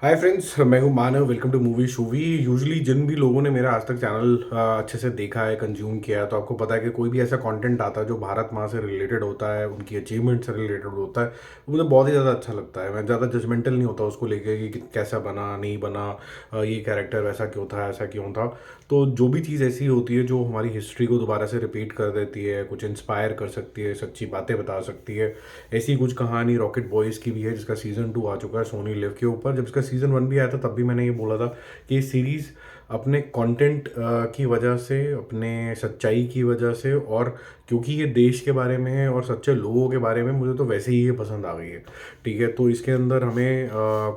हाय friends, मैं हूं Manav. Welcome to movie शूवी। यूजुअली जिन भी लोगों ने मेरा आज तक चैनल अच्छे से देखा है, कंज्यूम किया है, तो आपको पता है कि कोई भी ऐसा कंटेंट आता है जो भारत माँ से रिलेटेड होता है, उनकी अचीवमेंट से रिलेटेड होता है, वो मुझे बहुत ही ज़्यादा अच्छा लगता है। मैं ज़्यादा जजमेंटल नहीं होता उसको लेके कि कैसा बना नहीं बना, ये कैरेक्टर वैसा क्यों था, ऐसा क्यों था। तो जो भी चीज़ ऐसी होती है जो हमारी हिस्ट्री को दोबारा से रिपीट कर देती है, कुछ इंस्पायर कर सकती है, सच्ची बातें बता सकती है, ऐसी कुछ कहानी रॉकेट बॉयज़ की भी है, जिसका सीज़न 2 आ चुका है सोनी लिव के ऊपर। जब इसका सीज़न 1 भी आया था तब भी मैंने ये बोला था कि ये सीरीज़ अपने कंटेंट की वजह से, अपने सच्चाई की वजह से, और क्योंकि ये देश के बारे में है और सच्चे लोगों के बारे में, मुझे तो वैसे ही ये पसंद आ गई है। ठीक है, तो इसके अंदर हमें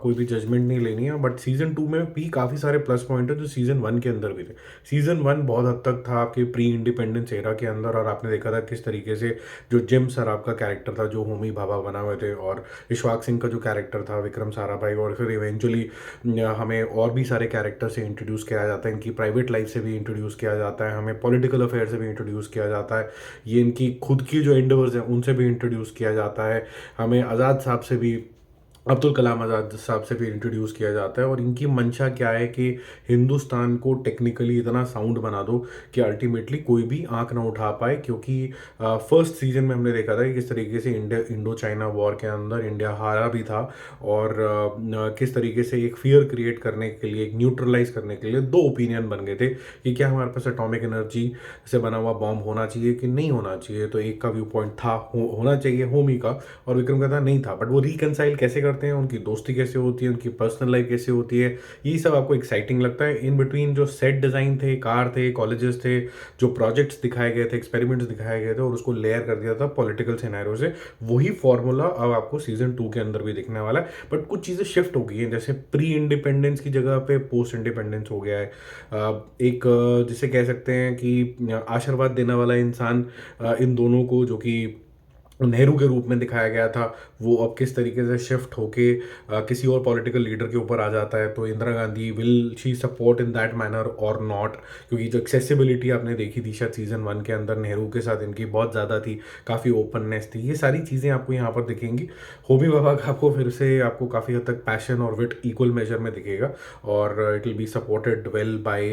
कोई भी जजमेंट नहीं लेनी है। बट सीज़न 2 में भी काफ़ी सारे प्लस पॉइंट है जो सीज़न 1 के अंदर भी थे। सीज़न 1 बहुत हद तक था आपके प्री इंडिपेंडेंस एरा के अंदर, और आपने देखा था किस तरीके से जो जिम सराफ का कैरेक्टर था, जो होमी भाभा बना हुए थे, और इशफाक सिंह का जो कैरेक्टर था, विक्रम साराभाई, और फिर इवेंचुअली हमें और भी सारे कैरेक्टर से इंट्रोड्यूस किया जाता है। इनकी प्राइवेट लाइफ से भी इंट्रोड्यूस किया जाता है, हमें पॉलिटिकल अफेयर से भी इंट्रोड्यूस किया जाता है, ये इनकी खुद की जो एंडेवर्स हैं उनसे भी इंट्रोड्यूस किया जाता है, हमें आज़ाद साहब से भी, अब्दुल कलाम आज़ाद साहब से भी इंट्रोड्यूस किया जाता है। और इनकी मंशा क्या है कि हिंदुस्तान को टेक्निकली इतना साउंड बना दो कि अल्टीमेटली कोई भी आंख ना उठा पाए। क्योंकि फर्स्ट सीजन में हमने देखा था कि किस तरीके से इंडो चाइना वॉर के अंदर इंडिया हारा भी था, और किस तरीके से एक फियर क्रिएट करने के लिए, एक न्यूट्रलाइज करने के लिए दो ओपिनियन बन गए थे कि क्या हमारे पास एटॉमिक एनर्जी से बना हुआ बॉम्ब होना चाहिए कि नहीं होना चाहिए। तो एक का व्यू पॉइंट था होना चाहिए होमी का, और विक्रम का था नहीं था। बट वो रिकनसाइल कैसे करते हैं, उनकी दोस्ती कैसे होती है, उनकी पर्सनल लाइफ कैसे होती है, ये सब आपको एक्साइटिंग लगता है। इन बिटवीन जो सेट डिज़ाइन थे, कार थे, कॉलेजेस थे, जो प्रोजेक्ट्स दिखाए गए थे, एक्सपेरिमेंट्स दिखाए गए थे, और उसको लेयर कर दिया था पॉलिटिकल सिनेरियो से, वही फॉर्मूला अब आपको सीजन 2 के अंदर भी दिखने वाला है। बट कुछ चीज़ें शिफ्ट हो गई हैं, जैसे प्री इंडिपेंडेंस की जगह पे पोस्ट इंडिपेंडेंस हो गया है। एक जिसे कह सकते हैं कि आशीर्वाद देने वाला इंसान इन दोनों को, जो कि नेहरू के रूप में दिखाया गया था, वो अब किस तरीके से शिफ्ट होके किसी और पॉलिटिकल लीडर के ऊपर आ जाता है। तो Indira Gandhi, will she support in that manner और नॉट? क्योंकि जो एक्सेसिबिलिटी आपने देखी थी शायद सीजन 1 के अंदर, नेहरू के साथ इनकी बहुत ज़्यादा थी, काफ़ी ओपननेस थी। ये सारी चीज़ें आपको यहाँ पर दिखेंगी। होमी बाबा का आपको फिर से आपको काफ़ी हद तक पैशन और विट इक्वल मेजर में दिखेगा, और it will be supported well by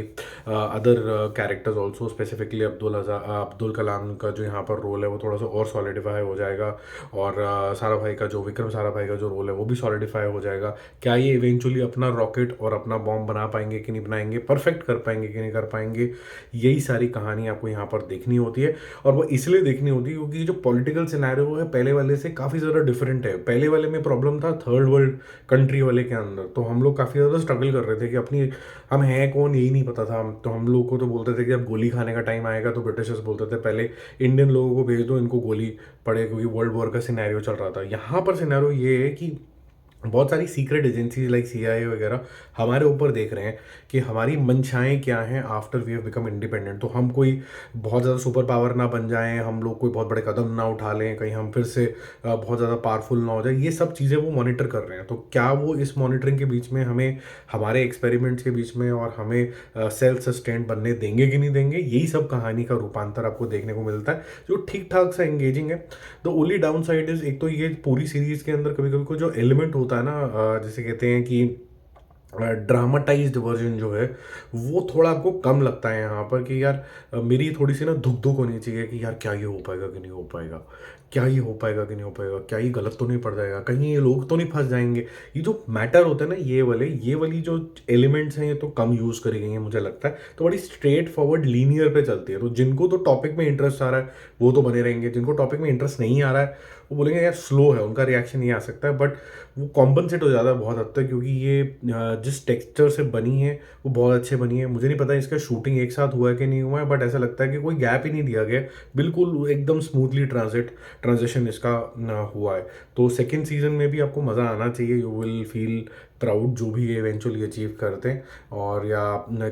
other characters also. Specifically Abdul Kalam का जो यहाँ पर रोल है वो थोड़ा सा और सॉलिडिफाई हो जाएगा, और सारा भाई का जो विक्रम सारा भाई का जो रोल है वो भी सॉलिडिफाई हो जाएगा। क्या ये इवेंचुअली अपना रॉकेट और अपना बॉम्ब बना पाएंगे कि नहीं बनाएंगे, परफेक्ट कर पाएंगे कि नहीं कर पाएंगे, यही सारी कहानी आपको यहाँ पर देखनी होती है। और वो इसलिए देखनी होती है क्योंकि जो पॉलिटिकल सिनेरियो है पहले वाले से काफ़ी ज़्यादा डिफरेंट है। पहले वाले में प्रॉब्लम था थर्ड वर्ल्ड कंट्री वाले के अंदर, तो हम लोग काफ़ी ज़्यादा स्ट्रगल कर रहे थे कि अपनी हम हैं कौन यही नहीं पता था। तो हम लोग को तो बोलते थे कि अब गोली खाने का टाइम आएगा, तो ब्रिटिशर्स बोलते थे पहले इंडियन लोगों को भेज दो, इनको गोली पड़े, क्योंकि वर्ल्ड वॉर का सिनेरियो चल रहा था। यहाँ पर सिनेरियो ये है कि बहुत सारी सीक्रेट एजेंसीज लाइक सीआईए वगैरह हमारे ऊपर देख रहे हैं कि हमारी मंशाएं क्या हैं after we have become independent. तो हम कोई बहुत ज़्यादा सुपर पावर ना बन जाएं, हम लोग कोई बहुत बड़े कदम ना उठा लें, कहीं हम फिर से बहुत ज़्यादा पावरफुल ना हो जाए। ये सब चीज़ें वो मॉनिटर कर रहे हैं। तो क्या वो इस मॉनिटरिंग के बीच में हमें, हमारे एक्सपेरिमेंट्स के बीच में, और हमें सेल्फ सस्टेन बनने देंगे कि नहीं देंगे, यही सब कहानी का रूपांतर आपको देखने को मिलता है, जो ठीक ठाक सा एंगेजिंग है। The only down side is, एक तो ये पूरी सीरीज के अंदर कभी कभी कोई जो एलिमेंट होता है ना, जैसे कहते हैं कि ड्रामाटाइज्ड वर्जन जो है, वो थोड़ा आपको कम लगता है यहाँ पर। कि यार मेरी थोड़ी सी ना धुक धुक होनी चाहिए कि यार क्या ये हो पाएगा कि नहीं हो पाएगा, क्या ये हो पाएगा कि नहीं हो पाएगा, क्या ये गलत तो नहीं पड़ जाएगा, कहीं ये लोग तो नहीं फंस जाएंगे। ये जो मैटर होता है ना, ये वाली जो एलिमेंट्स हैं, ये तो कम यूज़ करी गई हैं मुझे लगता है। तो बड़ी स्ट्रेट फॉरवर्ड लीनियर पे चलती है। तो जिनको तो टॉपिक में इंटरेस्ट आ रहा है वो तो बने रहेंगे, जिनको टॉपिक में इंटरेस्ट नहीं आ रहा है वो बोलेंगे यार स्लो है, उनका रिएक्शन ये आ सकता है। बट वो कॉम्पनसेट हो जाता है बहुत हद तक, क्योंकि ये जिस टेक्सचर से बनी है वो बहुत अच्छे बनी है। मुझे नहीं पता इसका शूटिंग एक साथ हुआ है कि नहीं हुआ है, बट ऐसा लगता है कि कोई गैप ही नहीं दिया गया, बिल्कुल एकदम स्मूथली ट्रांजिशन इसका हुआ है। तो सेकेंड सीजन में भी आपको मज़ा आना चाहिए, यू विल फील प्राउड जो भी ये इवेंचुअली अचीव करते हैं, और या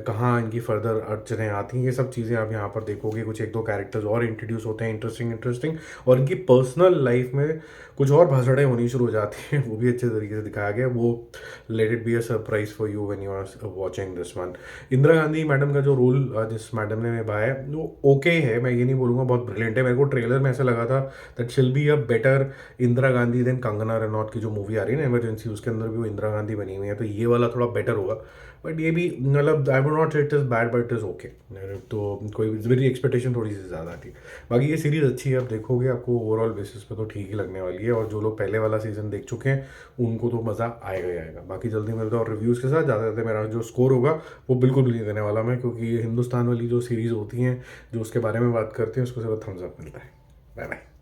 कहाँ इनकी फर्दर अड़चनें आती हैं, ये सब चीज़ें आप यहाँ पर देखोगे। कुछ एक दो कैरेक्टर्स और इंट्रोड्यूस होते हैं इंटरेस्टिंग इंटरेस्टिंग, और इनकी पर्सनल लाइफ लाइफ में कुछ और भसड़ें होनी शुरू हो जाती हैं, वो भी अच्छे तरीके से दिखाया गया। वो let it be a surprise for you when you are watching this one. Indira Gandhi madam का जो रोल जिस मैडम ने निभाया है वो ओके है, मैं ये नहीं बोलूँगा बहुत ब्रिलियंट है। मेरे को ट्रेलर में ऐसा लगा था that she'll be a better Indira Gandhi than Kangana Ranaut की जो मूवी आ रही है ना इमरजेंसी, उसके अंदर भी वो इंदिरा गांधी बनी हुई है, तो ये वाला थोड़ा बेटर होगा। बट ये भी मतलब आई वुड नॉट से it is bad but is okay. तो कोई मेरी एक्सपेक्टेशन थोड़ी सी ज़्यादा थी। बाकी ये सीरीज़ अच्छी है, आप देखोगे आपको ओवरऑल बेसिस पे तो ठीक ही लगने वाली है, और जो लोग पहले वाला सीज़न देख चुके हैं उनको तो मज़ा आएगा ही आएगा। बाकी जल्दी मिलता है और रिव्यूज़ के साथ। ज़्यादा ज़्यादा मेरा जो स्कोर होगा वो बिल्कुल भी नहीं देने वाला मैं, क्योंकि ये हिंदुस्तान वाली जो सीरीज़ होती हैं जो उसके बारे में बात करते हैं उसको सिर्फ थम्स अप मिलता है। Bye bye.